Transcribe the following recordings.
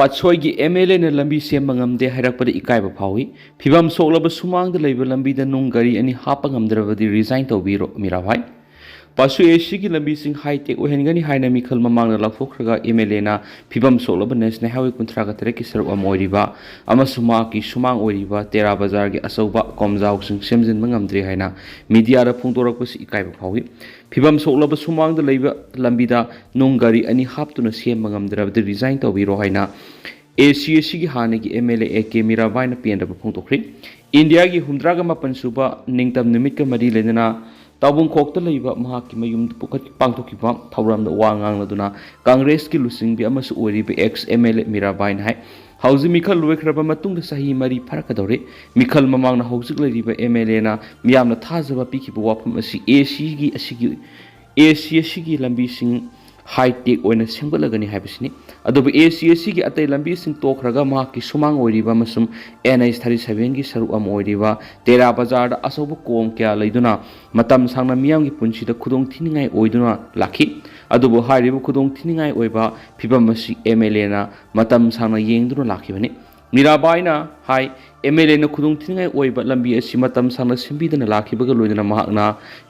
Patsoigi MLA na lambi siyam mangamde hairakpada ikaiba phawi phibam soklaba sumangda leiba lambida nung gari ani hapa ngamdrabadi resign tawbiro mirawai pasu AC ki lambi sing high tech ohengani haina mikhal mamangna lakhokraga MLA na phibam soklaba national highway kuntraga tere ki saruk amoiriba amasuma ki sumang oiriba tera bazar gi asauba komjau sing semjin mangamdre haina media ra phungtorakpasi ikaiba phawi phibam soklaba sumangda leiba lambida nung gari ani haptuna siyam mangamdrabadi resign tawbiro haina ACC की हाने की MLA AK Mirabai ने PN double फोंटोखरी India की हुंद्रागा मापन सुबा निंगतम निमित का मरी लेना ताबुंग खोक्ता लेबा महा की मयुम पुखत पांगथोखिबा थौराम द वांगांग लदुना कांग्रेस की लुसिंग बि अमस ओरिबे एक्स MLA मीराबाई ने हाउजी मिखल लोइख्रबा मतुंग द सही मरी फरकदौरे मिखल ममांगना हौजिक लेरिबा MLA ना मियामना थाजबा पिखिबा वाफम असि ACC की लंबी सिंग high tech oina sengdoklakli haibisini adobe ACC ki atai lambi sing tokraga ma ki sumang oiriba masum NS37 ki saru am oiriba tera bazar da asobu kong kya leiduna matam sangna miyam ki punchi da khudong thiningai oiduna lakhi adobe hairibu khudong thiningai oiba phibam masi MLA na matam sangna yengduna lakhibani Mirabai ना high MLA ना खुदुंग थिंगाई ओइबा लंबी असि मतम सांगना सिंबिदना लाखिबगा लोइदना महाकना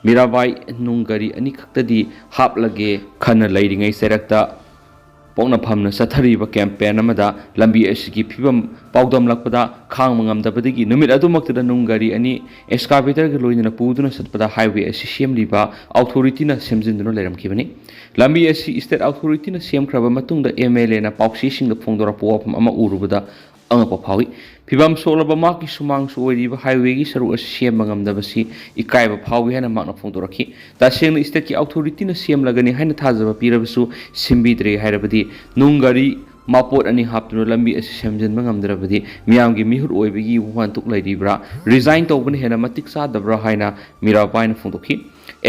मीराबाई नुंगरी अनि खक्तदी हापलगे खन लैरिङै सेरक्ता पोंगना फमना सथरिबा campaign अमदा लंबी असि की फिबम पाउदम लकपदा खांग मंगमदबदगी नुमित अदुमक्तदा नुंगरी अनि एस्कावेटर गे लोइदना पुदुना सतपदा हाईवे असि सेमलिबा अथॉरिटी ना सेमजिनदुना लेरमखिबनी लंबी असि स्टेट अथॉरिटी ना सेमख्रबा मतुंगदा MLA ना पाउसी सिंगदा फोंगदोरा पोवफम अमा उरुबदा angapa phawi phibam soklaba ma ki sumang soiriba highway gi saru asem mangamdabasi ikaiba phawi hena makna phongdorakhi taseng state ki authority na sem lagani haina thajaba pirabasu simbidre hairabadi nungari mapot ani haptuno lambi asi semjin mangamdrabadi miyam gi mihur oibigi wan tuk lairibra resign tawbani hena matik sa dabra haina mirabai na phongdokhi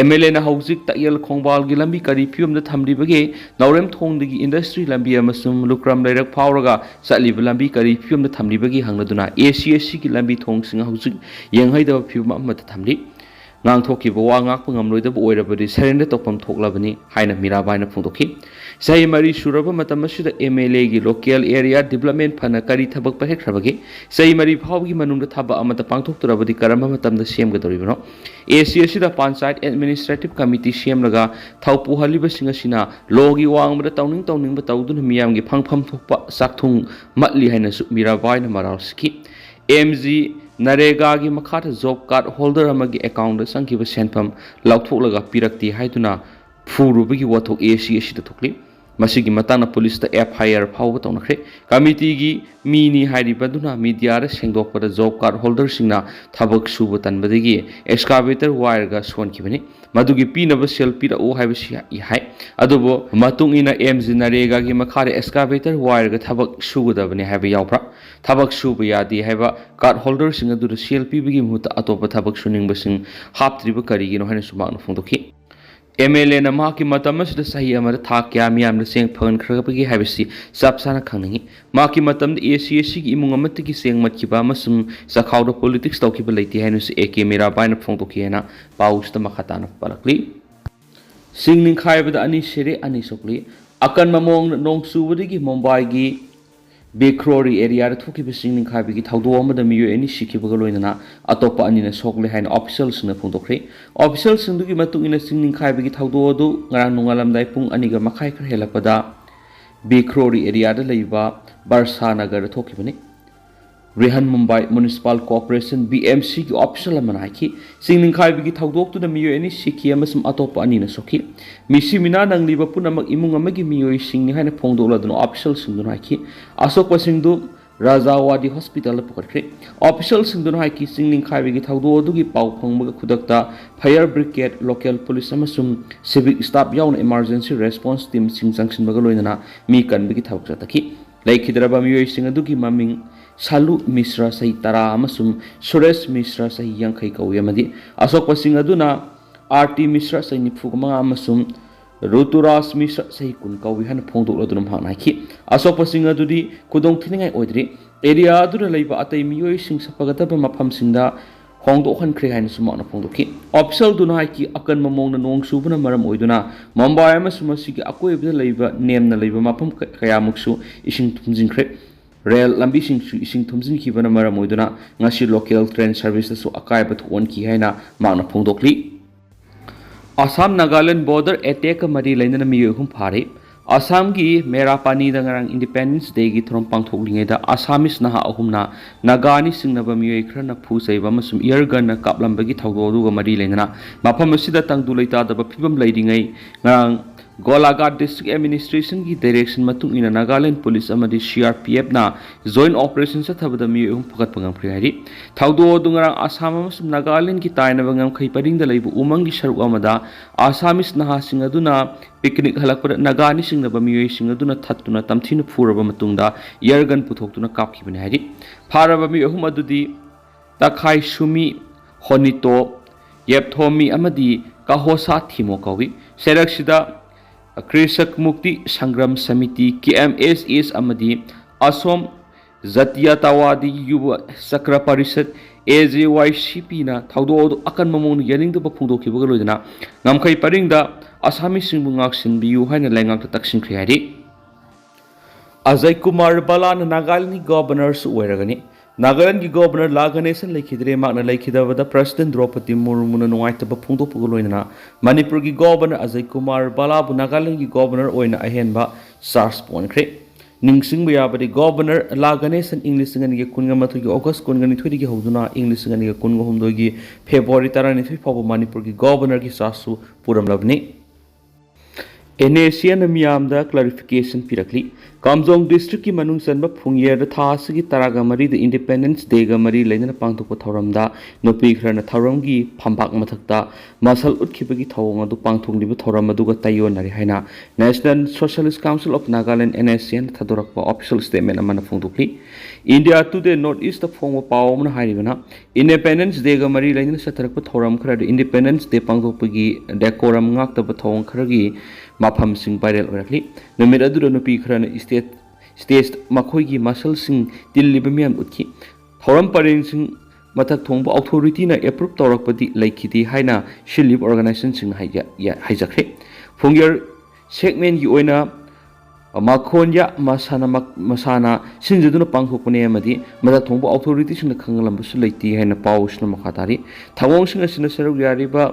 MLA na hauzik taiyal khongbal gi lambi kari phium da thamri bage naurem thong digi industry lambi amasum lukram lairak phawraga sali lambi kari phium da thamri bage hangladuna ACC ki lambi thong singa hauzik yenghai da phium amma da thamri ngang thoki bo wa ngak pangam loida bo oirabadi serenda topam thoklabani haina mirabai na phongdokhi sai mari suraba matam asida MLA gi local area development phana kari thabak pa hekrabagi sai mari phawgi manungda thaba amata pangthokturabadi karama matam da sem gadoribano ACC da panchayat administrative committee sem laga thaupu haliba singa sina logi wangmada tawning ba tawdun miyam gi phangpham thokpa sakthung matli haina su mirabai na maralski MG Narega gi makhata job card holder amagi account da sangkiba senpam lautholaga pirakti haiduna phurubagi wathok ACC da thokli masigi matana police da FIR phawba tawnakhre committee gi mini hairibaduna media ra sengdokpada job card holder singna thabak suba tanbadagi excavator wire ga sonkibani madugi pinaba sel pira o haibasi hai adubo matung ina MG Narega gi makhare excavator wire ga thabak sugadabani haiba yawbra thabak suba yadi haiba card holder singa du sel pibagi muta atopa thabak suning basing haptriba karigi no haina sumakna phongdokhi MLA na ma ki matam asida sahi amara tha kya miyam na seng phan khragapagi habisi sapsana khangni ma ki matam de ACC ki imung amati ki seng mat ki ba masum sakhaw da politics tawki ba leiti hainu se AK mirabai na phongdokhi na paus ta makhata na palakli singning khai ba da ani sire ani sokli akan mamong nong subadi ki Mumbai gi Bekrori area ra thuki bising ning khai bi thaudo amada miyo ani sikhibaga loinana atopa ani na sokle hain officials na phongdokre officials sindu gi matu ina singning khai bi thaudo du ngarang nungalam dai pung ani ga makhai khar helapada Bekrori area da leiba Barsa Nagar thoki bani Rehan Mumbai Municipal Corporation BMC ki official amana ki singning khai bi thaudok tu da miyo ani sikhi amasum atopa ani na sokhi misi mina nang liba punamak imung amagi miyo singni haina phongdokla dun official singdu na ki asok pasingdu Rajawadi Hospital pukatre official singdu na ki singning khai bi thaudo du gi pau phongmaga khudakta fire brigade local police amasum civic staff yaun emergency response team singchangsin baga loinana mi kan bi thawk jataki laikhidraba miyo sing adu gi maming Salu Misra sahi tara amasum Suresh Misra sahi yangkai kauyamadi asok pasing aduna RT Misra sahi nipfugama amasum Ruturas Misra sahi kun kauwihan phongdok ladunam hangnaiki asok pasing adudi kudong thiningai oidri area aduna leiba atai miyoi sing sapagataba mafam singda ꯍꯣꯡꯗꯣꯛꯍꯟꯈ꯭ꯔꯦ ꯍꯥꯏꯅꯁꯨ ꯃꯍꯥꯛꯅ ꯐꯣꯡꯗꯣꯛꯈꯤ ꯑꯣꯐꯤꯁꯦꯜꯗꯨꯅ ꯍꯥꯏꯈꯤ ꯑꯀꯟꯕ ꯃꯑꯣꯡꯗ ꯅꯣꯡ ꯆꯨꯕꯅ ꯃꯔꯝ ꯑꯣꯏꯗꯨꯅ ꯃꯨꯝꯕꯥꯏ ꯑꯃꯁꯨꯡ ꯃꯁꯤꯒꯤ ꯑꯀꯣꯏꯕꯗ ꯂꯩꯕ ꯅꯦꯝꯅ ꯂꯩꯕ ꯃꯐꯝ ꯀꯌꯥꯃꯨꯛꯁꯨ ꯏꯁꯤꯡ ꯊꯨꯝꯖꯤꯟꯈ꯭ꯔꯦ ꯔꯦꯜ ꯂꯝꯕꯤꯁꯤꯡꯁꯨ ꯏꯁꯤꯡ ꯊꯨꯝꯖꯤꯟꯈꯤꯕꯅ ꯃꯔꯝ ꯑꯣꯏꯗꯨꯅ ꯉꯁꯤ ꯂꯣꯀꯦꯜ ꯇ꯭ꯔꯦꯟ ꯁꯔꯚꯤꯁꯇꯁꯨ ꯑꯀꯥꯏꯕ ꯊꯣꯛꯍꯟꯈꯤ ꯍꯥꯏꯅ ꯃꯍꯥꯛꯅ ꯐꯣꯡꯗꯣꯛꯂꯤ Assam-Nagaland border attack mari lainana miyoi hum phare Assamgi Merapani da ngarang Independence Day gi throm pangthoklingai da Assamese naha ahumna Nagani singnaba miyoi khrana phusaiba amasum eargun na kaplambagi thawdo duga mari lainana mafam asida tangdu leita da phibam leiringai ngarang Golaghat District Administration की direction मतुंग इन Nagaland police अमदी CRPF ना joint operation से थबदा मियुम फगत पंगम खरिहारी थाउदो दुंगरा आसाम अमसुम नागालैंड की Tayna बंगम खैपरिंग the लैबु उमंग की शरुक अमदा Assamese नहा सिंग अदुना picnic हलकपर Nagani सिंग नबा मियुई सिंग अदुना थत्तुना तमथिन फुरबा मतुंगदा यरगन पुथोक्तुना कापखिबने हारी फारबा मियुम अदुदी तखाई सुमी होनितो येपथोमी अमदी काहोसा थिमो कवि सेरक्सिदा कृषक मुक्ति संग्राम समिति KMSS अमदी असोम जातीयतावादी युवा चक्र परिषद AJYCP ना थाउदो अकन ममोन यनिंग the फुंदोखिबग लोइदना नमखै परिंगदा Asami सिंबु ngaksin biu haina laingak taksin khriari Ajay Kumar बाला नागालैंड की गवर्नर ओरगनी नागालैंड की गवर्नर लागनेसन लेखिद्रे मागना लेखिदबदा प्रेसिडेंट द्रौपदी मुर्मुना नुवाइतब फोंदोकपग लोइना मणिपुर की गवर्नर अजय कुमार बालाबु नागालैंड की गवर्नर ओइना अहेनबा चार्ज पोनख्रे निंगसिंग याबदि गवर्नर लागनेसन इंग्लिश गनि कुनगमथु की अगस्त कुनगनि थोदि की हौदुना इंग्लिश गनि कुनगहुमदो की फेब्रुअरी 13 फाव मणिपुर की गवर्नर की चार्जसु पुरमलबनी NSCN मियामदा क्लैरिफिकेशन पिरकली कामजोंग डिस्ट्रिक्ट की मनुंग चनब फुंगेर थासगी तरागा मरी द इंडिपेंडेंस डे गा मरी लेना पांगथोक थौरमदा नुपी खरना थौरमगी फंबाक मथकता मसल उठखिबगी थौंग अदु पांगथोंलिबो थौरम अदुगा तायोनरि हाइना national socialist council of Nagaland NSCN थदोरकपा ऑफिशियल स्टेटमेंट अमना फोंदोकली इंडिया टुडे नॉर्थ ईस्ट फोंग पावमना हारिबना इंडिपेंडेंस डे गा मरी लेना सतरक थौरम खर इंडिपेंडेंस डे पांगथोकपगी डेकोरम ngaktab थौंग खरगी माफम सिंग वायरल ओरकली नमिर अदुर नुपी खरन स्टेज मखोई मसल सिंग तिल्लिब मियाम उठकी थौरम परेंग सिंग मथक थोंब अथॉरिटी ना एप्रूव तौरकपदि लैखिदि हाइना शिलिब ऑर्गेनाइजेशन सिंग हाइजखरे फुंगियर सेगमेंट की ओइना माखोन्या मसाना सिंजदुना पांगथोकपने अमदि मथक थोंब अथॉरिटी सिंग खंगलंबसु लैति हाइना पाउसना मखातारी थवोंग सिंग सिना सरुक यारिबा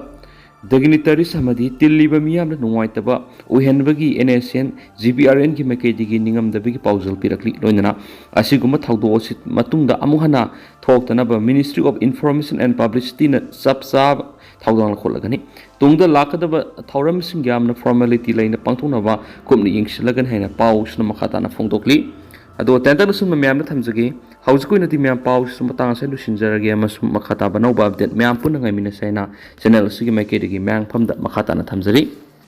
Dignitaries amadi tilliba miyamna nungaitaba uhenbagi NSCN GPRN ki makeidigi ningamdabigi paujal pirakli loinana asiguma thawdo matungda amuhana thoktanaba Ministry of Information and Publicity na sapsab thawdang kholagani tungda lakadaba thawram singyamna formality laina pangthonaba kumni yingsilagan haina pausna makhatana phongdokli ado tentana sum miyamna thamjagi hauskoi nati miyam paus sum tang sai lusinjarage amasum makhata banau ba update miyam punna ngai mina saina channel sigi makeidigi myang phamda makhatana thamjari